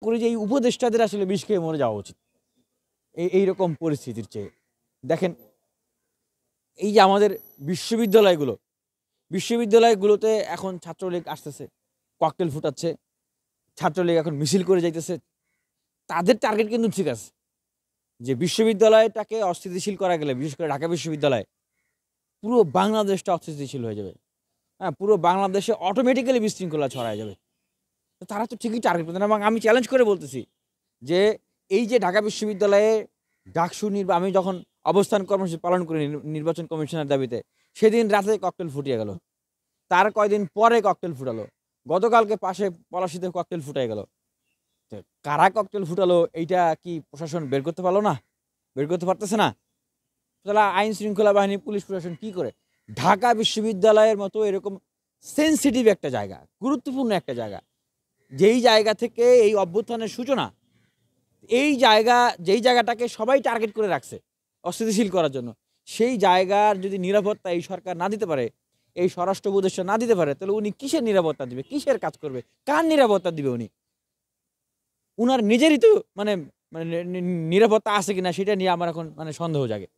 করি যে এই উপদেষ্টাদের আসলে বিষ খেয়ে মরে যাওয়া উচিত এইরকম পরিস্থিতির চেয়ে। দেখেন এই যে আমাদের বিশ্ববিদ্যালয়গুলোতে এখন ছাত্রলীগ আসতেছে, ককটেল ফুটাচ্ছে, ছাত্রলীগ এখন মিছিল করে যাইতেছে। তাদের টার্গেট কিন্তু ঠিক আছে যে বিশ্ববিদ্যালয়টাকে অস্থিতিশীল করা গেলে, বিশেষ করে ঢাকা বিশ্ববিদ্যালয়, পুরো বাংলাদেশটা অস্থিতিশীল হয়ে যাবে। হ্যাঁ, পুরো বাংলাদেশে অটোমেটিক্যালি বিশৃঙ্খলা ছড়ায় যাবে। তো তারা তো ঠিকই টার্গেট করতেন এবং আমি চ্যালেঞ্জ করে বলতেছি যে এই যে ঢাকা বিশ্ববিদ্যালয়ে ডাকসু আমি যখন অবস্থান কর্মসূচি পালন করি নির্বাচন কমিশনের দাবিতে, সেদিন রাতে ককটেল ফুটিয়ে গেল। তার কয়দিন পরে ককটেল ফুটালো। গতকালকে পাশে পলাশীতে ককটেল ফুটাই গেল। তো কারা ককটেল ফুটালো এইটা কি প্রশাসন বের করতে পারলো না? বের করতে পারতেছে না? তাহলে আইন শৃঙ্খলা বাহিনী, পুলিশ প্রশাসন কি করে? ঢাকা বিশ্ববিদ্যালয়ের মতো এরকম সেনসিটিভ একটা জায়গা, গুরুত্বপূর্ণ একটা জায়গা, যেই জায়গা থেকে এই অভ্যুত্থানের সূচনা, যেই জায়গাটাকে সবাই টার্গেট করে রাখছে অস্থিতিশীল করার জন্য, সেই জায়গার যদি নিরাপত্তা এই সরকার না দিতে পারে, এই স্বরাষ্ট্র উপদেষ্টা না দিতে পারে, তাহলে উনি কিসের নিরাপত্তা দিবে? কিসের কাজ করবে? কার নিরাপত্তা দিবে উনি? উনার নিজেরই তো মানে মানে নিরাপত্তা আছে কিনা সেটা নিয়ে আমার এখন সন্দেহ জাগে।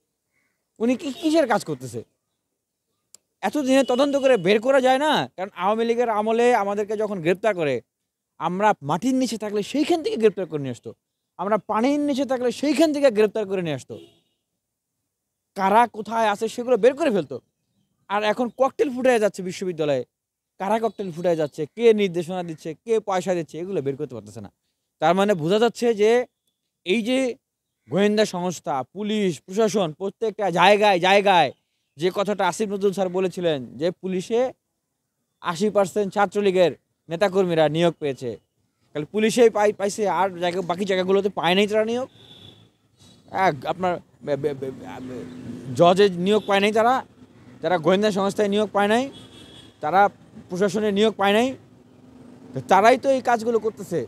উনি কিসের কাজ করতেছে? এতদিনে তদন্ত করে বের করা যায় না? কারণ আওয়ামী লীগের আমলে আমাদেরকে যখন গ্রেপ্তার করে, আমরা মাটির নিচে থাকলে সেইখান থেকে গ্রেপ্তার করে নিয়ে আসতো। আমরা পানির নিচে থাকলে সেইখান থেকে গ্রেপ্তার করে নিয়ে আসতো। কারা কোথায় আছে সেগুলো বের করে ফেলতো। আর এখন ককটেল ফুটায় যাচ্ছে বিশ্ববিদ্যালয়ে। কারা ককটেল ফুটায় যাচ্ছে, কে নির্দেশনা দিচ্ছে, কে পয়সা দিচ্ছে, এগুলো বের করতে পারতেছে না। তার মানে বোঝা যাচ্ছে যে এই যে গোয়েন্দা সংস্থা, পুলিশ, প্রশাসন প্রত্যেকটা জায়গায় যে কথাটা আসিফ নজরুল স্যার বলেছিলেন যে পুলিশে ৮০% ছাত্রলীগের নেতাকর্মীরা নিয়োগ পেয়েছে। তাহলে পুলিশেই পাইছে, আর বাকি জায়গাগুলোতে পায় নাই তারা নিয়োগ। আপনার জজে নিয়োগ পায় নাই তারা, যারা গোয়েন্দা সংস্থায় নিয়োগ পায় নাই, তারা প্রশাসনের নিয়োগ পায় নাই। তারাই তো এই কাজগুলো করতেছে,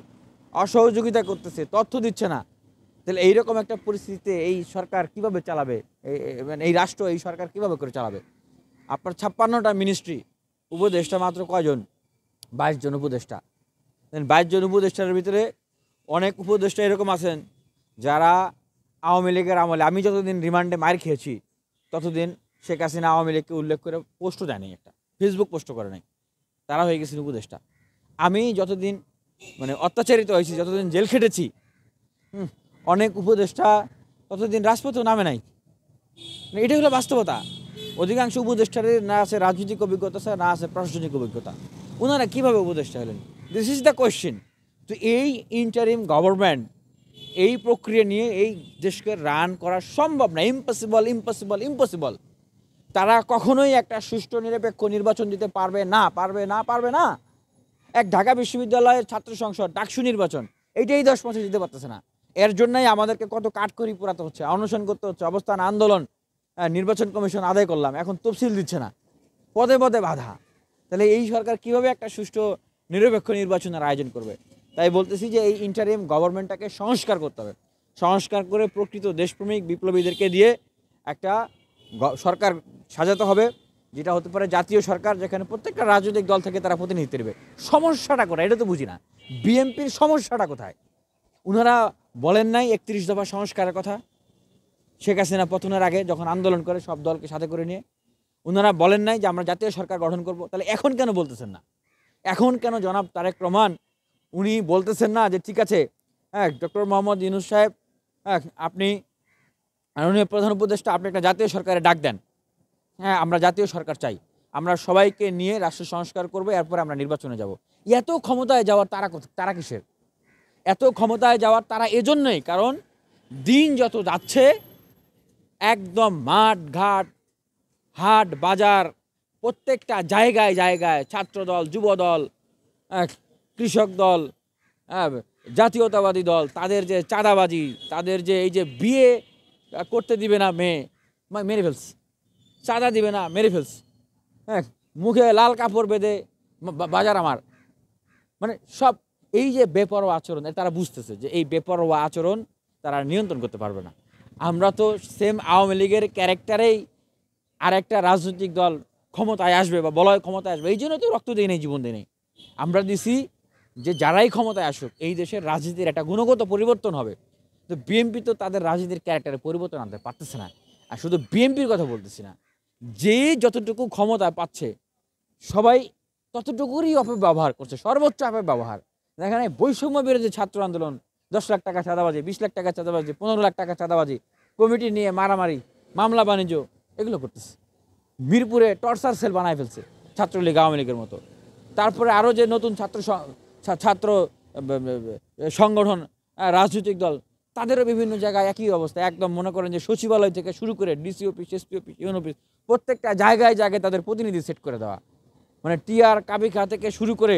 অসহযোগিতা করতেছে, তথ্য দিচ্ছে না। তাহলে এইরকম একটা পরিস্থিতিতে এই সরকার কিভাবে চালাবে? মানে এই রাষ্ট্র, এই সরকার কিভাবে করে চালাবে? আপনার ৫৬টা মিনিস্ট্রি, উপদেষ্টা মাত্র কয়জন? ২২ জন উপদেষ্টা। ২২ জন উপদেষ্টার ভিতরে অনেক উপদেষ্টা এরকম আছেন যারা আওয়ামী লীগের আমলে, আমি যতদিন রিমান্ডে মার খেয়েছি ততদিন শেখ হাসিনা আওয়ামী লীগকে উল্লেখ করে পোস্টও দেয় নাই, একটা ফেসবুক পোস্টও করে নাই। তারা হয়ে গেছেন উপদেষ্টা। আমি যতদিন অত্যাচারিত হয়েছি, যতদিন জেল খেটেছি, অনেক উপদেষ্টা ততদিন রাজপথেও নামে নাই। এটাই হলো বাস্তবতা। অধিকাংশ উপদেষ্টাদের না আছে রাজনৈতিক অভিজ্ঞতা, না আছে প্রশাসনিক অভিজ্ঞতা। ওনারা কীভাবে উপদেষ্টা হলেন? This is the question. তো এই ইন্টারিম গভর্নমেন্ট, এই প্রক্রিয়া নিয়ে এই দেশকে রান করা সম্ভব না। ইম্পসিবল। তারা কখনোই একটা সুষ্ঠু নিরপেক্ষ নির্বাচন দিতে পারবে না। এক ঢাকা বিশ্ববিদ্যালয়ের ছাত্র সংসদ ডাকসু নির্বাচন, এইটাই 10 বছর দিতে পারতেছে না। এর জন্যই আমাদেরকে কত কাঠখড়ি পোড়াতে হচ্ছে, অনশন করতে হচ্ছে, অবস্থান আন্দোলন। নির্বাচন কমিশন আদায় করলাম, এখন তফসিল দিচ্ছে না, পদে বাধা। তাহলে এই সরকার কিভাবে একটা সুষ্ঠু নিরপেক্ষ নির্বাচনের আয়োজন করবে? তাই বলতেছি যে এই ইন্টারিম গভর্নমেন্টটাকে সংস্কার করতে হবে। সংস্কার করে প্রকৃত দেশপ্রেমিক বিপ্লবীদেরকে দিয়ে একটা সরকার সাজাতে হবে, যেটা হতে পারে জাতীয় সরকার, যেখানে প্রত্যেকটা রাজনৈতিক দল থেকে তারা প্রতিনিধিত্ব দেবে। সমস্যাটা কোথায় এটা তো বুঝি না। বিএনপির সমস্যাটা কোথায়? ওনারা বলেন নাই ৩১ দফা সংস্কারের কথা শেখ হাসিনা পতনের আগে যখন আন্দোলন করে সব দলকে সাথে করে নিয়ে? ওনারা বলেন নাই যে আমরা জাতীয় সরকার গঠন করব? তাহলে এখন কেন বলতেছেন না? এখন কেন জনাব তারেক রহমান উনি বলতেছেন না যে ঠিক আছে, হ্যাঁ ডক্টর মোহাম্মদ ইউনূস সাহেব, হ্যাঁ আপনি মাননীয় প্রধান উপদেষ্টা, আপনি একটা জাতীয় সরকারের ডাক দেন। হ্যাঁ, আমরা জাতীয় সরকার চাই, আমরা সবাইকে নিয়ে রাষ্ট্র সংস্কার করবো, এরপরে আমরা নির্বাচনে যাব। এত ক্ষমতায় যাওয়ার তারা কিসের? এত ক্ষমতায় যাওয়ার তারা এজন্যই, কারণ দিন যত যাচ্ছে একদম মাঠ ঘাট, হাট বাজার, প্রত্যেকটা জায়গায় ছাত্রদল, যুবদল, কৃষক দল, জাতীয়তাবাদী দল, তাদের যে চাঁদাবাজি, তাদের যে এই যে বিয়ে করতে দিবে না মেয়ে, মেরে ফেলছে, চাঁদা দিবে না মেরে ফেলছে, হ্যাঁ মুখে লাল কাপড় বেঁধে বাজার আমার, সব এই যে বেপরোয়া আচরণ, তারা বুঝতেছে যে এই বেপরোয়া আচরণ তারা নিয়ন্ত্রণ করতে পারবে না। আমরা তো সেম আওয়ামী লীগের ক্যারেক্টারেই আর একটা রাজনৈতিক দল ক্ষমতায় আসবে বা বলয় ক্ষমতায় আসবে, এই জন্য তো রক্ত দিই নেই, জীবন দিই নেই। আমরা দিছি যে যারাই ক্ষমতায় আসুক এই দেশের রাজনীতির একটা গুণগত পরিবর্তন হবে। তো বিএনপি তো তাদের রাজনীতির ক্যারেক্টারে পরিবর্তন আনতে পারতেছে না। আর শুধু বিএনপির কথা বলতেছি না, যে যতটুকু ক্ষমতা পাচ্ছে সবাই ততটুকুরই অপব্যবহার করছে, সর্বোচ্চ অপব্যবহার। দেখেন এই বৈষম্য বিরোধী ছাত্র আন্দোলন, 10 লাখ টাকা চাঁদাবাজি, 20 লাখ টাকা চাঁদাবাজি, 15 লাখ টাকা চাঁদাবাজি, কমিটি নিয়ে মারামারি, মামলা বাণিজ্য এগুলো করতেছে। মিরপুরে টর্চার সেল বানায় ফেলছে ছাত্রলীগ আওয়ামী লীগের মতো। তারপরে আরও যে নতুন ছাত্র সংগঠন, রাজনৈতিক দল, তাদেরও বিভিন্ন জায়গায় একই অবস্থা। একদম মনে করেন যে সচিবালয় থেকে শুরু করে DC office, SP office, UN office, প্রত্যেকটা জায়গায় জায়গায় তাদের প্রতিনিধি সেট করে দেওয়া। মানে টিআর কাবিখা থেকে শুরু করে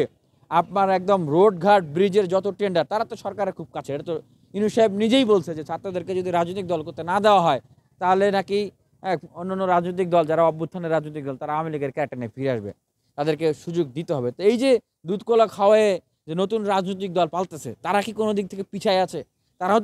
আপনার একদম রোডঘাট ব্রিজের যত টেন্ডার, তারা তো সরকারের খুব কাছে। এটা তো ইনু সাহেব নিজেই বলছে যে ছাত্রদেরকে যদি রাজনৈতিক দল করতে না দেওয়া হয় তাহলে নাকি অন্যান্য রাজনৈতিক দল যারা অভ্যুত্থানের রাজনৈতিক দল তারা আওয়ামী লীগের ক্যারেক্টার নিয়ে ফিরে আসবে, তাদেরকে সুযোগ দিতে হবে। তো এই যে দুধ কলা খাওয়ায়ে যে নতুন রাজনৈতিক দল পালতেছে, তারা কি কোনো দিক থেকে পিছায় আছে? তারাও তো